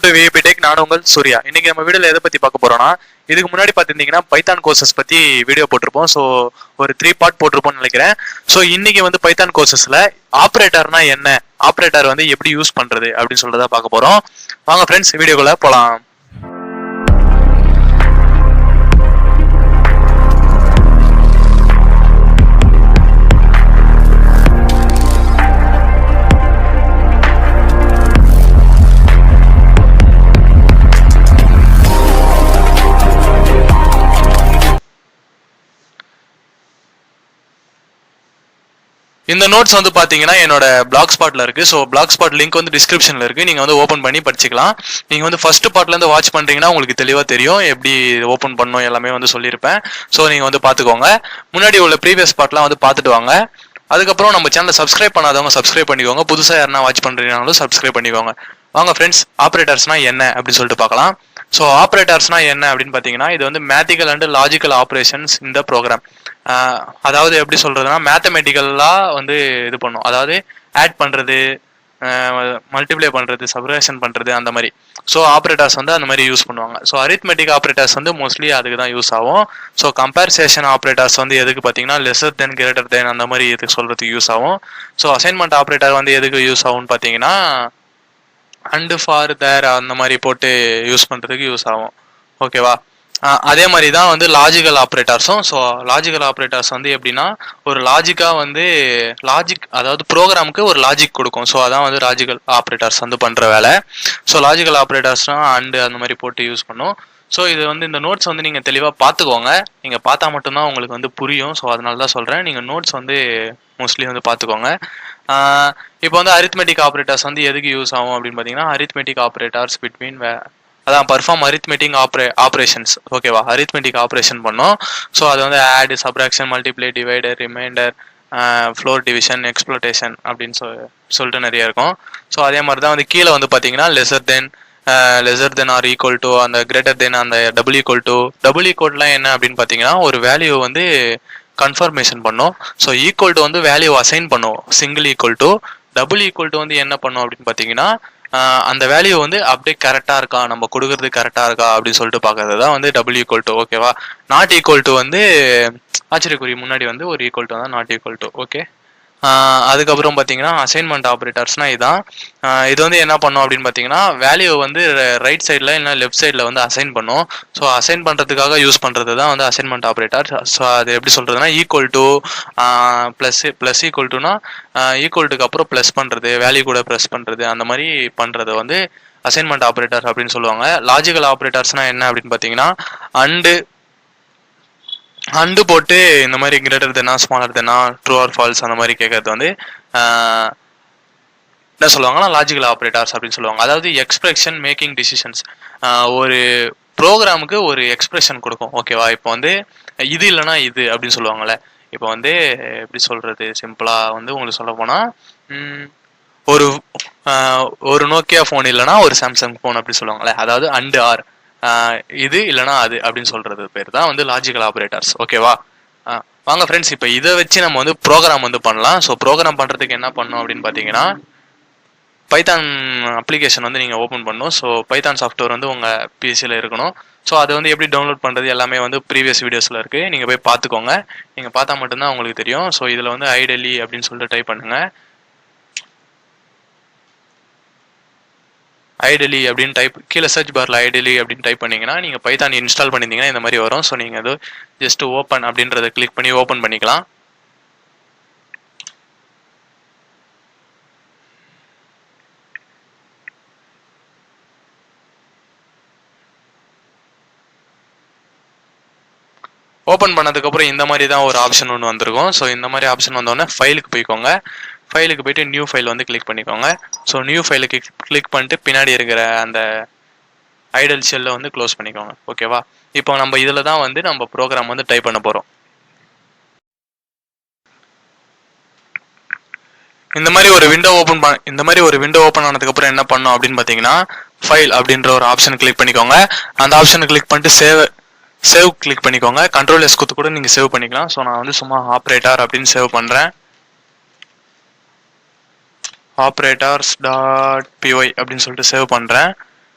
To VIP tech. நான் உங்கள் சூர்யா. இன்னைக்கு நம்ம வீடியோல எதை பத்தி பார்க்க போறோம்னா, இதுக்கு முன்னாடி பார்த்துருந்தீங்கன்னா பைத்தான் கோர்சஸ் பத்தி வீடியோ போட்டிருப்போம். ஸோ ஒரு 3 பார்ட் போட்டிருப்போம்னு நினைக்கிறேன். ஸோ இன்னைக்கு வந்து பைத்தான் கோர்சஸ்ல ஆப்ரேட்டர்னா என்ன, ஆப்ரேட்டர் வந்து எப்படி யூஸ் பண்றது அப்படின்னு சொல்றதா பார்க்க போறோம். வாங்க ஃப்ரெண்ட்ஸ், வீடியோக்குள்ள போலாம். இந்த நோட்ஸ் வந்து பாத்தீங்கன்னா என்னோட பிளாக் ஸ்பாட்ல இருக்கு. ஸோ பிளாக் ஸ்பாட் லிங்க் வந்து டிஸ்கிரிப்ஷன்ல இருக்கு. நீங்க வந்து ஓப்பன் பண்ணி படிச்சுக்கலாம். நீங்க வந்து ஃபர்ஸ்ட் பார்ட்ல இருந்து வாட்ச் பண்றீங்கன்னா உங்களுக்கு தெளிவா தெரியும் எப்படி ஓப்பன் பண்ணணும் எல்லாமே வந்து சொல்லியிருப்பேன். ஸோ நீங்க வந்து பாத்துக்கோங்க. முன்னாடி உள்ள ப்ரீவியஸ் பார்ட்லாம் வந்து பாத்துட்டு வாங்க. அதுக்கப்புறம் நம்ம சேனலை சப்ஸ்கிரைப் பண்ணாதவங்க சப்ஸ்கிரைப் பண்ணிக்கோங்க. புதுசா யாருன்னா வாட்ச் பண்றீங்கனாலும் சப்ஸ்கிரைப் பண்ணிக்கோங்க. வாங்க ஃப்ரெண்ட்ஸ், ஆப்ரேட்டர்ஸ்னா என்ன அப்படின்னு சொல்லிட்டு பார்க்கலாம். ஸோ ஆப்ரேட்டர்ஸ்னா என்ன அப்படின்னு பார்த்தீங்கன்னா, இது வந்து மேத்திக்கல் அண்ட் லாஜிக்கல் ஆப்ரேஷன்ஸ் இந்த ப்ரோக்ராம். அதாவது எப்படி சொல்றதுன்னா, மேத்தமெட்டிக்கலா வந்து இது பண்ணும். அதாவது ஆட் பண்றது, மல்டிப்ளை பண்றது, சப்ரேஷன் பண்றது, அந்த மாதிரி. ஸோ ஆப்ரேட்டர்ஸ் வந்து அந்த மாதிரி யூஸ் பண்ணுவாங்க. ஸோ அரித்மெட்டிக் ஆப்ரேட்டர்ஸ் வந்து மோஸ்ட்லி அதுக்கு தான் யூஸ் ஆகும். ஸோ கம்பேரிசேஷன் ஆப்ரேட்டர்ஸ் வந்து எதுக்கு பார்த்தீங்கன்னா, லெஸர் தென் கிரேட்டர் தென் அந்த மாதிரி எதுக்கு சொல்றதுக்கு யூஸ் ஆகும். ஸோ அசைன்மெண்ட் ஆப்ரேட்டர் வந்து எதுக்கு யூஸ் ஆகும்னு பார்த்தீங்கன்னா, அண்ட் ஃபார் தேர் அந்த மாதிரி போட்டு யூஸ் பண்றதுக்கு யூஸ் ஆகும். ஓகேவா? அதே மாதிரி தான் வந்து லாஜிக்கல் ஆப்ரேட்டர்ஸும். ஸோ லாஜிக்கல் ஆப்ரேட்டர்ஸ் வந்து எப்படின்னா, ஒரு லாஜிக்காக வந்து அதாவது ப்ரோக்ராமுக்கு ஒரு லாஜிக் கொடுக்கும். ஸோ அதான் வந்து லாஜிக்கல் ஆப்ரேட்டர்ஸ் வந்து பண்ணுற வேலை. ஸோ லாஜிக்கல் ஆப்ரேட்டர்ஸ்னால் அண்டு அந்த மாதிரி போட்டு யூஸ் பண்ணும். ஸோ இது வந்து இந்த நோட்ஸ் வந்து நீங்கள் தெளிவாக பார்த்துக்கோங்க. நீங்கள் பார்த்தா மட்டும்தான் உங்களுக்கு வந்து புரியும். ஸோ அதனால தான் சொல்கிறேன், நீங்கள் நோட்ஸ் வந்து மோஸ்ட்லி வந்து பார்த்துக்கோங்க. இப்போ வந்து அரித்மெட்டிக் ஆப்ரேட்டர்ஸ் வந்து எதுக்கு யூஸ் ஆகும் அப்படின்னு பார்த்தீங்கன்னா, அரித்மெட்டிக் ஆப்ரேட்டர்ஸ் பிட்வீன் அதான் பர்ஃபார்ம் அரித்மெட்டிக் ஆப்ரேஷன்ஸ். ஓகேவா? அரித்மெட்டிக் ஆப்ரேஷன் பண்ணோம். ஸோ அது வந்து add, subtraction, multiply, divider, remainder, floor division, எக்ஸ்ப்ளோட்டேஷன் அப்படின்னு சொல்லிட்டு நிறைய இருக்கும். ஸோ அதே மாதிரி தான் வந்து கீழே வந்து பார்த்தீங்கன்னா lesser than or equal to, அந்த கிரேட்டர் தென், அந்த டபுள் ஈக்குவல்லாம் என்ன அப்படின்னு பார்த்தீங்கன்னா, ஒரு வேல்யூ வந்து கன்ஃபர்மேஷன் பண்ணும். ஸோ ஈக்குவல் டு வந்து வேல்யூ அசைன் பண்ணும். Single equal to. Double equal to வந்து என்ன பண்ணும் அப்படின்னு பார்த்தீங்கன்னா, அந்த வேல்யூ வந்து அப்படியே கரெக்டாக இருக்கா, நம்ம கொடுக்கறது கரெக்டாக இருக்கா அப்படின்னு சொல்லிட்டு பார்க்கறது தான் வந்து டபுள் ஈக்குவல் டு. ஓகேவா? நாட் ஈக்குவல் டு வந்து ஆச்சரியக்குறி முன்னாடி வந்து ஒரு ஈக்குவல் டு தான் நாட் ஈக்குவல் டு. ஓகே. அதுக்கப்புறம் பார்த்தீங்கன்னா அசைன்மெண்ட் ஆப்ரேட்டர்ஸ்னால் இதுதான். இது வந்து என்ன பண்ணும் அப்படின்னு பார்த்தீங்கன்னா, வேல்யூ வந்து ரைட் சைடில் இல்லை லெஃப்ட் சைடில் வந்து அசைன் பண்ணும். ஸோ அசைன் பண்ணுறதுக்காக யூஸ் பண்ணுறது தான் வந்து அசைன்மெண்ட் ஆப்ரேட்டர். ஸோ அது எப்படி சொல்கிறதுனா, ஈக்குவல் டு ப்ளஸ் ஈக்குவல் டுனா ஈக்குவல் டுக்கு அப்புறம் ப்ளஸ் பண்ணுறது, வேல்யூ கூட ப்ளஸ் பண்ணுறது, அந்த மாதிரி பண்ணுறது வந்து அசைன்மெண்ட் ஆப்ரேட்டர் அப்படின்னு சொல்லுவாங்க. லாஜிக்கல் ஆப்ரேட்டர்ஸ்னால் என்ன அப்படின்னு பார்த்தீங்கன்னா, அண்டு போட்டு இந்த மாதிரி கிரேட்டர் தென்னா, ஸ்மாலர் தென்னா, ட்ரூ ஆர் ஃபால்ஸ் அந்த மாதிரி கேட்கறது வந்து என்ன சொல்லுவாங்கன்னா லாஜிக்கல் ஆப்ரேட்டர்ஸ் அப்படின்னு சொல்லுவாங்க. அதாவது எக்ஸ்பிரஷன் மேக்கிங் டிசிஷன்ஸ். ஒரு ப்ரோக்ராமுக்கு ஒரு எக்ஸ்பிரஷன் கொடுக்கும். ஓகேவா? இப்போ வந்து இது இல்லைனா இது அப்படின்னு சொல்லுவாங்கள்ல. இப்போ வந்து எப்படி சொல்றது, சிம்பிளா வந்து உங்களுக்கு சொல்ல போனா, ஒரு நோக்கியா ஃபோன் இல்லைனா ஒரு சாம்சங் ஃபோன் அப்படி சொல்லுவாங்கல்ல. அதாவது அண்டு ஆர், இது இல்லைனா அது அப்படின்னு சொல்றது பேர் தான் வந்து லாஜிக்கல் ஆப்ரேட்டர்ஸ். ஓகேவா? வாங்க ஃப்ரெண்ட்ஸ், இப்போ இதை வச்சு நம்ம வந்து ப்ரோக்ராம் வந்து பண்ணலாம். ஸோ ப்ரோக்ராம் பண்ணுறதுக்கு என்ன பண்ணணும் அப்படின்னு பார்த்தீங்கன்னா, பைத்தான் அப்ளிகேஷன் வந்து நீங்கள் ஓப்பன் பண்ணணும். ஸோ பைத்தான் சாஃப்ட்வேர் வந்து உங்கள் பிசியில் இருக்கணும். ஸோ அதை வந்து எப்படி டவுன்லோட் பண்ணுறது எல்லாமே வந்து ப்ரீவியஸ் வீடியோஸில் இருக்குது. நீங்கள் போய் பார்த்துக்கோங்க. நீங்கள் பார்த்தா மட்டும்தான் உங்களுக்கு தெரியும். ஸோ இதில் வந்து ஐடெலி அப்படின்னு சொல்லிட்டு டைப் பண்ணுங்கள். ஐடெலி அப்படின்னு டைப், கீழே சர்ச் பாரில் ஐடெலி அப்படின்னு டைப் பண்ணிங்கன்னா நீங்கள் பைத்தான் இன்ஸ்டால் பண்ணியிருந்தீங்கன்னா இந்த மாதிரி வரும். ஸோ நீங்கள் அது ஜஸ்ட் ஓப்பன் அப்படின்றத கிளிக் பண்ணி ஓப்பன் பண்ணிக்கலாம். ஓப்பன் பண்ணதுக்கப்புறம் இந்த மாதிரி தான் ஒரு ஆப்ஷன் ஒன்று வந்திருக்கும். ஸோ இந்த மாதிரி ஆப்ஷன் வந்தோடனே ஃபைலுக்கு போய்க்கோங்க. ஃபைலுக்கு போய்ட்டு நியூ ஃபைல் வந்து கிளிக் பண்ணிக்கோங்க. ஸோ நியூ ஃபைலுக்கு கிளிக் பண்ணிட்டு பின்னாடி இருக்கிற அந்த ஐடல் ஷெல்லை வந்து க்ளோஸ் பண்ணிக்கோங்க. ஓகேவா? இப்போ நம்ம இதில் தான் வந்து நம்ம ப்ரோக்ராம் வந்து டைப் பண்ண போகிறோம். இந்த மாதிரி ஒரு விண்டோ ஓப்பன் ஆனதுக்கப்புறம் என்ன பண்ணோம் அப்படின்னு பார்த்தீங்கன்னா, ஃபைல் அப்படின்ற ஒரு ஆப்ஷன் கிளிக் பண்ணிக்கோங்க. அந்த ஆப்ஷனை கிளிக் பண்ணிட்டு சேவ் கிளிக் பண்ணிக்கோங்க. கண்ட்ரோல் எஸ் கொடுத்து கூட நீங்கள் சேவ் பண்ணிக்கலாம். ஸோ நான் வந்து சும்மா ஆப்ரேட்டர் அப்படின்னு சேவ் பண்ணுறேன். ஆப்ரேட்டர்ஸ்.py அப்படின்னு சொல்லிட்டு சேவ் பண்ணுறேன்.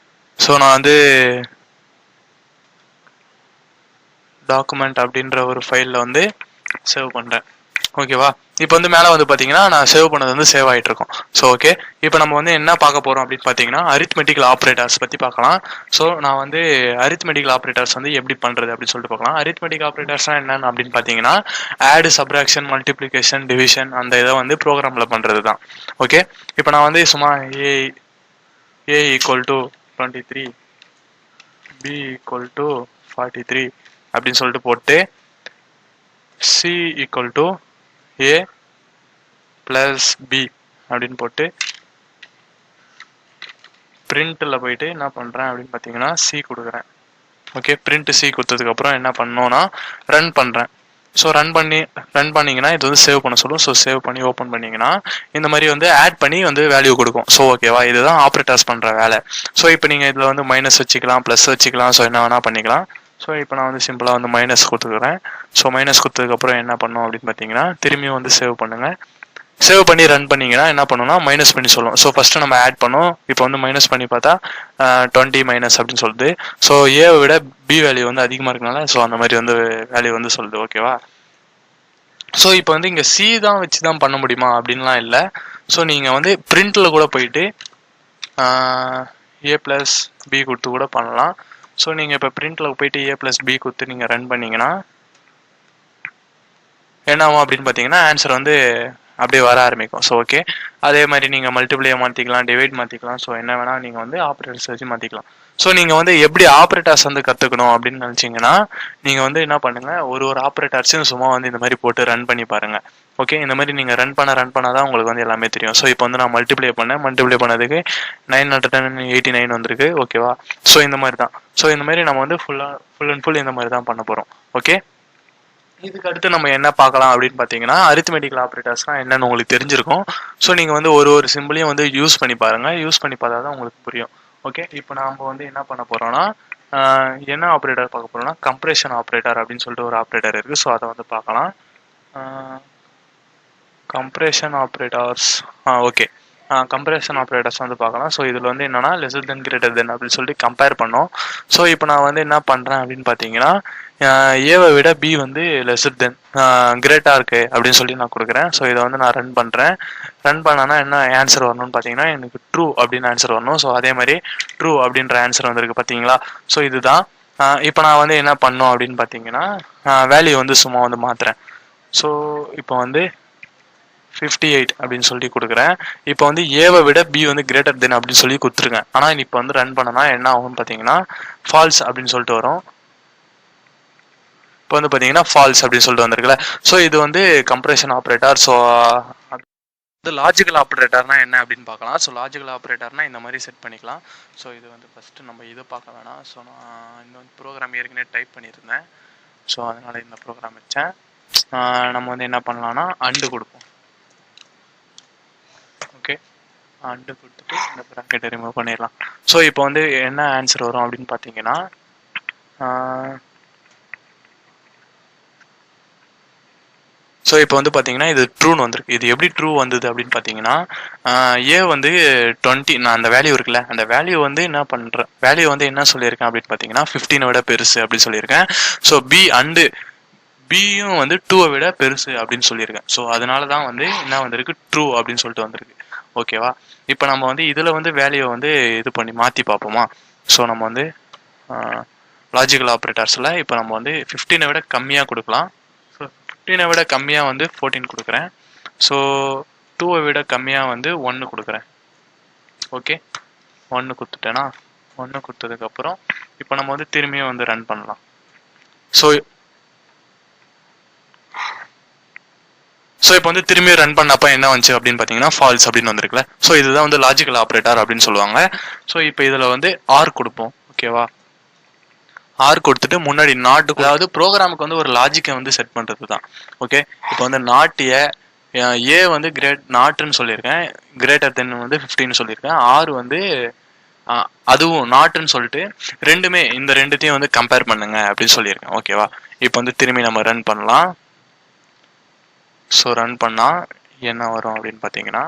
ஸோ நான் வந்து டாக்குமெண்ட் அப்படின்ற ஒரு ஃபைலில் வந்து சேவ் பண்ணுறேன். ஓகேவா? இப்போ வந்து மேலே வந்து பார்த்தீங்கன்னா நான் சேவ் பண்ணது வந்து சேவ் ஆகிட்டு இருக்கும். ஸோ ஓகே, இப்போ நம்ம வந்து என்ன பார்க்க போகிறோம் அப்படின்னு பார்த்தீங்கன்னா அரித்மெட்டிக்கல் ஆப்ரேட்டர்ஸ் பற்றி பார்க்கலாம். ஸோ நான் வந்து அரித்மெட்டிக்கல் ஆப்ரேட்டர்ஸ் வந்து எப்படி பண்ணுறது அப்படின்னு சொல்லிட்டு பார்க்கலாம். அரித்மெட்டிக் ஆப்ரேட்டர்ஸ்னால் என்னென்னு அப்படின்னு பார்த்தீங்கன்னா ஆட், சப்ராக்ஷன், மல்டிப்ளிகேஷன், டிவிஷன் அந்த இதை வந்து ப்ரோக்ராமில் பண்ணுறது தான். ஓகே, இப்போ நான் வந்து சும்மா a equal to 23 b equal to 43 அப்படின்னு சொல்லிட்டு போட்டு c equal to a plus b அப்படின்னு போட்டு பிரிண்ட்டில் போயிட்டு என்ன பண்ணுறேன் அப்படின்னு பார்த்தீங்கன்னா சி கொடுக்குறேன். ஓகே, பிரிண்ட் சி கொடுத்ததுக்கப்புறம் என்ன பண்ணோன்னா ரன் பண்ணுறேன். ஸோ ரன் பண்ணிங்கன்னா இது வந்து சேவ் பண்ண சொல்லும். ஸோ சேவ் பண்ணி ஓப்பன் பண்ணிங்கன்னா இந்த மாதிரி வந்து ஆட் பண்ணி வந்து வேல்யூ கொடுக்கும். ஸோ ஓகேவா, இதுதான் ஆப்ரேட்டர்ஸ் பண்ணுற வேலை. ஸோ இப்போ நீங்கள் இதில் வந்து மைனஸ் வச்சுக்கலாம், ப்ளஸ் வச்சுக்கலாம், ஸோ என்ன வேணால் பண்ணிக்கலாம். ஸோ இப்போ நான் வந்து சிம்பிளாக வந்து மைனஸ் கொடுத்துக்கிறேன். ஸோ மைனஸ் கொடுத்ததுக்கப்புறம் என்ன பண்ணோம் அப்படின்னு பார்த்தீங்கன்னா திரும்பியும் வந்து சேவ் பண்ணுங்கள். சேவ் பண்ணி ரன் பண்ணிங்கன்னா என்ன பண்ணணும்னா மைனஸ் பண்ணி சொல்லும். ஸோ ஃபஸ்ட்டு நம்ம ஆட் பண்ணோம், இப்போ வந்து மைனஸ் பண்ணி பார்த்தா 20 மைனஸ் அப்படின்னு சொல்லுது. ஸோ ஏவை விட பி வேல்யூ வந்து அதிகமாக இருக்கனால ஸோ அந்த மாதிரி வந்து வேல்யூ வந்து சொல்லுது. ஓகேவா? ஸோ இப்போ வந்து இங்கே சி தான் வச்சு தான் பண்ண முடியுமா அப்படின்லாம் இல்லை. ஸோ நீங்கள் வந்து பிரிண்டில் கூட போயிட்டு ஏ ப்ளஸ் பி கொடுத்து கூட பண்ணலாம். ஸோ நீங்கள் இப்போ பிரிண்டில் போயிட்டு ஏ ப்ளஸ் பி கொடுத்து நீங்கள் ரன் பண்ணிங்கன்னா என்ன ஆகும் அப்படின்னு பார்த்தீங்கன்னா ஆன்சர் வந்து அப்படியே வர ஆரம்பிக்கும். ஸோ ஓகே, அதே மாதிரி நீங்கள் மல்டிப்ளையை மாற்றிக்கலாம், டிவைட் மாற்றிக்கலாம். ஸோ என்ன வேணால் நீங்கள் வந்து ஆப்ரேட்டர்ஸ் வச்சு மாற்றிக்கலாம். ஸோ நீங்கள் வந்து எப்படி ஆப்ரேட்டர்ஸ் வந்து கற்றுக்கணும் அப்படின்னு நினச்சிங்கன்னா நீங்கள் வந்து என்ன பண்ணுங்கள், ஒரு ஆப்ரேட்டர்ஸையும் சும்மா வந்து இந்த மாதிரி போட்டு ரன் பண்ணி பாருங்கள். ஓகே, இந்த மாதிரி நீங்கள் ரன் பண்ண தான் உங்களுக்கு வந்து எல்லாமே தெரியும். ஸோ இப்போ வந்து நான் மல்டிப்ளை பண்ணதுக்கு 989 வந்திருக்கு. ஓகேவா? ஸோ இந்த மாதிரி தான். ஸோ இந்த மாதிரி நம்ம வந்து ஃபுல் அண்ட் ஃபுல் இந்த மாதிரி தான் பண்ண போகிறோம். ஓகே, இதுக்கு அடுத்து நம்ம என்ன பார்க்கலாம் அப்படின்னு பார்த்தீங்கன்னா அரித்மெட்டிக்கல் ஆப்ரேட்டர்ஸ்லாம் என்னன்னு உங்களுக்கு தெரிஞ்சிருக்கும். ஸோ நீங்கள் வந்து ஒரு சிம்பிளையும் வந்து யூஸ் பண்ணி பாருங்கள். யூஸ் பண்ணி பார்த்தா தான் உங்களுக்கு புரியும். ஓகே, இப்போ நாம் வந்து என்ன பண்ண போகிறோம்னா என்ன ஆப்ரேட்டர் பார்க்க போகிறோம்னா கம்ப்ரெஷன் ஆப்ரேட்டர் அப்படின்னு சொல்லிட்டு ஒரு ஆப்ரேட்டர் இருக்குது. ஸோ அதை வந்து பார்க்கலாம். Compression operators okay, comparison operators வந்து பார்க்கலாம். ஸோ இதில் வந்து என்னன்னா லெஸர் தென் கிரேட்டர் தென் அப்படின்னு சொல்லிட்டு கம்பேர் பண்ணோம். ஸோ இப்போ நான் வந்து என்ன பண்ணுறேன் அப்படின்னு பார்த்தீங்கன்னா ஏவை விட பி வந்து லெஸர் தென் கிரேட்டாக இருக்குது அப்படின்னு சொல்லி நான் கொடுக்குறேன். ஸோ இதை வந்து நான் ரன் பண்ணுறேன். ரன் பண்ணனா என்ன ஆன்சர் வரணும்னு பார்த்தீங்கன்னா எனக்கு ட்ரூ அப்படின்னு ஆன்சர் வரணும். ஸோ அதே மாதிரி ட்ரூ அப்படின்ற ஆன்சர் வந்திருக்கு பார்த்தீங்களா? ஸோ இதுதான். இப்போ நான் வந்து என்ன பண்ணோம் அப்படின்னு பார்த்தீங்கன்னா வேல்யூ வந்து சும்மா வந்து மாற்றுறேன். ஸோ இப்போ வந்து 58 அப்படின்னு சொல்லி கொடுக்குறேன். இப்போ வந்து ஏவை விட பி வந்து கிரேட்டர் தென் அப்படின்னு சொல்லி கொடுத்துருக்கேன். ஆனால் இப்போ வந்து ரன் பண்ணனா என்ன ஆகும்னு பார்த்தீங்கன்னா ஃபால்ஸ் அப்படின்னு சொல்லிட்டு வரும். இப்போ வந்து பார்த்தீங்கன்னா ஃபால்ஸ் அப்படின்னு சொல்லிட்டு வந்திருக்குல்ல. ஸோ இது வந்து கம்ப்ரெஷன் ஆப்ரேட்டர். ஸோ இது லாஜிக்கல் ஆப்ரேட்டர்னா என்ன அப்படின்னு பார்க்கலாம். ஸோ லாஜிக்கல் ஆப்ரேட்டர்னா இந்த மாதிரி செட் பண்ணிக்கலாம். ஸோ இது வந்து ஃபஸ்ட்டு நம்ம இதை பார்க்க வேணாம். ஸோ நான் இந்த வந்து ப்ரோக்ராம் ஏற்கனவே டைப் பண்ணியிருந்தேன். ஸோ அதனால் இந்த ப்ரோக்ராம் வச்சேன். நம்ம வந்து என்ன பண்ணலாம்னா அண்டு கொடுப்போம். ஓகே, அண்டு கொடுத்துட்டு இந்த ப்ராக்கெட்டை ரிமூவ் பண்ணிடலாம். ஸோ இப்போ வந்து என்ன ஆன்சர் வரும் அப்படின்னு பார்த்தீங்கன்னா ஸோ இப்போ வந்து பார்த்தீங்கன்னா இது ட்ரூன்னு வந்திருக்கு. இது எப்படி ட்ரூ வந்தது அப்படின்னு பார்த்தீங்கன்னா ஏ வந்து 20 நான் அந்த வேல்யூ இருக்குல்ல அந்த வேல்யூ வந்து என்ன பண்ணுறேன், வேல்யூ வந்து என்ன சொல்லியிருக்கேன் அப்படின்னு பார்த்தீங்கன்னா 15 விட பெருசு அப்படின்னு சொல்லியிருக்கேன். ஸோ பி அண்டு பியும் வந்து 2 விட பெருசு அப்படின்னு சொல்லியிருக்கேன். ஸோ அதனால தான் வந்து என்ன வந்திருக்கு ட்ரூ அப்படின்னு சொல்லிட்டு வந்திருக்கு. ஓகேவா? இப்போ நம்ம வந்து இதில் வந்து வேல்யூவை வந்து இது பண்ணி மாற்றி பார்ப்போமா? ஸோ நம்ம வந்து லாஜிக்கல் ஆப்ரேட்டர்ஸில் இப்போ நம்ம வந்து 15 விட கம்மியாக கொடுக்கலாம். ஸோ 15 விட கம்மியாக வந்து 14 கொடுக்குறேன். ஸோ 2 விட கம்மியாக வந்து 1 கொடுக்குறேன். ஓகே, 1 கொடுத்துட்டேன்னா 1 கொடுத்ததுக்கப்புறம் இப்போ நம்ம வந்து திரும்பியும் வந்து ரன் பண்ணலாம். ஸோ இப்போ வந்து திரும்பி ரன் பண்ணப்போ என்ன வந்துச்சு அப்படின்னு பார்த்தீங்கன்னா ஃபால்ஸ் அப்படின்னு வந்திருக்குல்ல. ஸோ இதுதான் வந்து லாஜிக்கல் ஆப்ரேட்டர் அப்படின்னு சொல்லுவாங்க. ஸோ இப்போ இதில் வந்து ஆர் கொடுப்போம். ஓகேவா? ஆர் கொடுத்துட்டு முன்னாடி நாட்டு, அதாவது ப்ரோக்ராமுக்கு வந்து ஒரு லாஜிக்கை வந்து செட் பண்ணுறது தான். ஓகே, இப்போ வந்து நாட்டிய ஏ வந்து நாட்டுன்னு சொல்லியிருக்கேன், கிரேட்டர் தென் வந்து 15 சொல்லியிருக்கேன். ஆர் வந்து அதுவும் நாட்டுன்னு சொல்லிட்டு ரெண்டுமே இந்த ரெண்டுத்தையும் வந்து கம்பேர் பண்ணுங்க அப்படின்னு சொல்லியிருக்கேன். ஓகேவா? இப்போ வந்து திரும்பி நம்ம ரன் பண்ணலாம். ஸோ ரன் பண்ணால் என்ன வரும் அப்படின்னு பார்த்தீங்கன்னா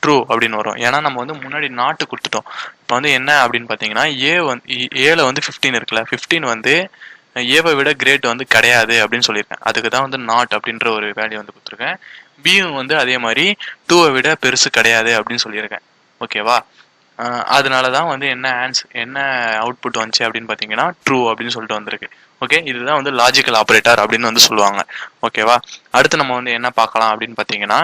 ட்ரூ அப்படின்னு வரும். ஏன்னா நம்ம வந்து முன்னாடி நாட்டு கொடுத்துட்டோம். இப்போ வந்து என்ன அப்படின்னு பார்த்தீங்கன்னா ஏல வந்து 15 இருக்குல்ல, 15 வந்து ஏவை விட கிரேட் வந்து கிடையாது அப்படின்னு சொல்லியிருக்கேன். அதுக்கு தான் வந்து நாட் அப்படின்ற ஒரு வேல்யூ வந்து கொடுத்துருக்கேன். பியும் வந்து அதே மாதிரி 2வை விட பெருசு கிடையாது அப்படின்னு சொல்லியிருக்கேன். ஓகேவா? அதனால தான் வந்து என்ன அவுட்புட் வந்துச்சு அப்படின்னு பார்த்தீங்கன்னா ட்ரூ அப்படின்னு சொல்லிட்டு வந்திருக்கு. ஓகே, இதுதான் வந்து லாஜிக்கல் ஆப்ரேட்டர் அப்படின்னு வந்து சொல்லுவாங்க. ஓகேவா? அடுத்து நம்ம வந்து என்ன பார்க்கலாம் அப்படின்னு பார்த்தீங்கன்னா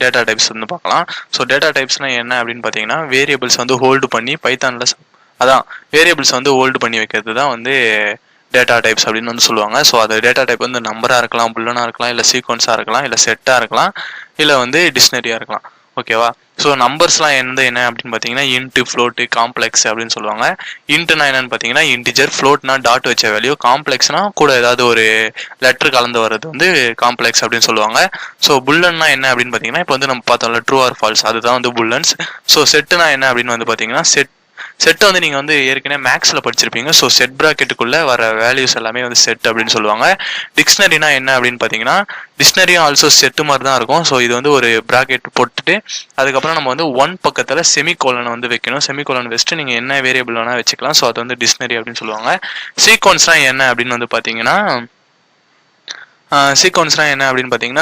டேட்டா டைப்ஸ் வந்து பார்க்கலாம். ஸோ டேட்டா டைப்ஸ்னா என்ன அப்படின்னு பார்த்தீங்கன்னா வேரியபிள்ஸ் வந்து ஹோல்டு பண்ணி பைத்தானில் வேரியபிள்ஸ் வந்து ஹோல்டு பண்ணி வைக்கிறது தான் வந்து டேட்டா டைப்ஸ் அப்படின்னு வந்து சொல்லுவாங்க. ஸோ அது டேட்டா டைப் வந்து நம்பராக இருக்கலாம், புல்லனாக இருக்கலாம், இல்லை சீக்வன்ஸாக இருக்கலாம், இல்லை செட்டாக இருக்கலாம், இல்லை வந்து டிக்ஷனரியாக இருக்கலாம். ஓகேவா? ஸோ நம்பர்ஸ்லாம் என்ன அப்படின்னு பார்த்தீங்கன்னா இன்ட்டு, ஃப்ளோட்டு, காம்ப்ளெக்ஸ் அப்படின்னு சொல்லுவாங்க. இன்ட்டுனா என்னன்னு பார்த்தீங்கன்னா இன்டிஜர், ஃப்ளோட்னா டாட் வச்ச வேல்யூ, காம்ப்ளெக்ஸ்னா கூட ஏதாவது ஒரு லெட்டர் கலந்து வர்றது வந்து காம்ப்ளெக்ஸ் அப்படின்னு சொல்லுவாங்க. ஸோ புல்லன்னா என்ன அப்படின்னு பார்த்தீங்கன்னா இப்போ வந்து நம்ம பார்த்தோம்ல ட்ரூ ஆர் ஃபால்ஸ், அதுதான் வந்து புல்லன்ஸ். ஸோ செட்டுனா என்ன அப்படின்னு வந்து பார்த்தீங்கன்னா செட்டை வந்து நீங்கள் வந்து ஏற்கனவே மேக்ஸில் படிச்சிருப்பீங்க. ஸோ செட் ப்ராக்கெட்டுக்குள்ளே வர வேல்யூஸ் எல்லாமே வந்து செட் அப்படின்னு சொல்லுவாங்க. டிக்ஷனரினா என்ன அப்படின்னு பார்த்தீங்கன்னா டிக்ஷனரியும் ஆல்சோ செட்டு மாதிரி தான் இருக்கும். ஸோ இது வந்து ஒரு ப்ராக்கெட் போட்டுட்டு அதுக்கப்புறம் நம்ம வந்து ஒன் பக்கத்தில் செமிகோலன் வந்து வைக்கணும். செமிகோலன் வச்சுட்டு நீங்கள் என்ன வேரியபிள் வேணால் வச்சுக்கலாம். ஸோ அது வந்து டிக்ஷனரி அப்படின்னு சொல்லுவாங்க. சீக்வன்ஸ்லாம் என்ன அப்படின்னு வந்து பார்த்தீங்கன்னா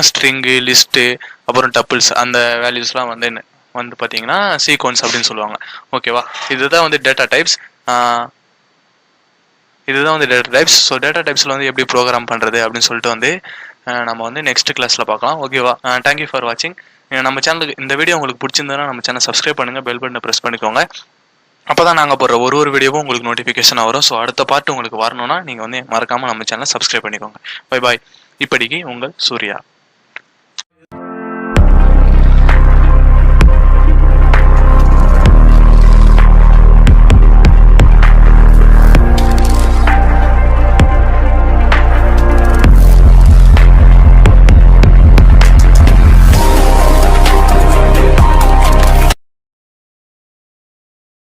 ஸ்ட்ரிங்கு, லிஸ்ட்டு, அப்புறம் டப்பிள்ஸ், அந்த வேல்யூஸ்லாம் வந்து பார்த்தீங்கன்னா சீக்வன்ஸ் அப்படின்னு சொல்லுவாங்க. ஓகேவா? இதுதான் வந்து டேட்டா டைப்ஸ். ஸோ டேட்டா டைப்ஸில் வந்து எப்படி ப்ரோக்ராம் பண்ணுறது அப்படின்னு சொல்லிட்டு வந்து நம்ம வந்து நெக்ஸ்ட் கிளாஸில் பார்க்கலாம். ஓகேவா? தேங்க்யூ ஃபார் வாட்சிங். நம்ம சேனலுக்கு இந்த வீடியோ உங்களுக்கு பிடிச்சிருந்ததுன்னா நம்ம சேனல் சப்ஸ்கிரைப் பண்ணுங்கள், பெல் பட்டனை ப்ரெஸ் பண்ணிக்கோங்க. அப்போ தான் நாங்கள் போடுற ஒரு வீடியோவும் உங்களுக்கு நோட்டிஃபிகேஷன் வரும். ஸோ அடுத்த பார்ட் உங்களுக்கு வரணும்னா நீங்கள் வந்து மறக்காமல் நம்ம சேனலை சப்ஸ்கிரைப் பண்ணிக்கோங்க. Bye bye. இப்படிக்கு உங்கள் சூர்யா.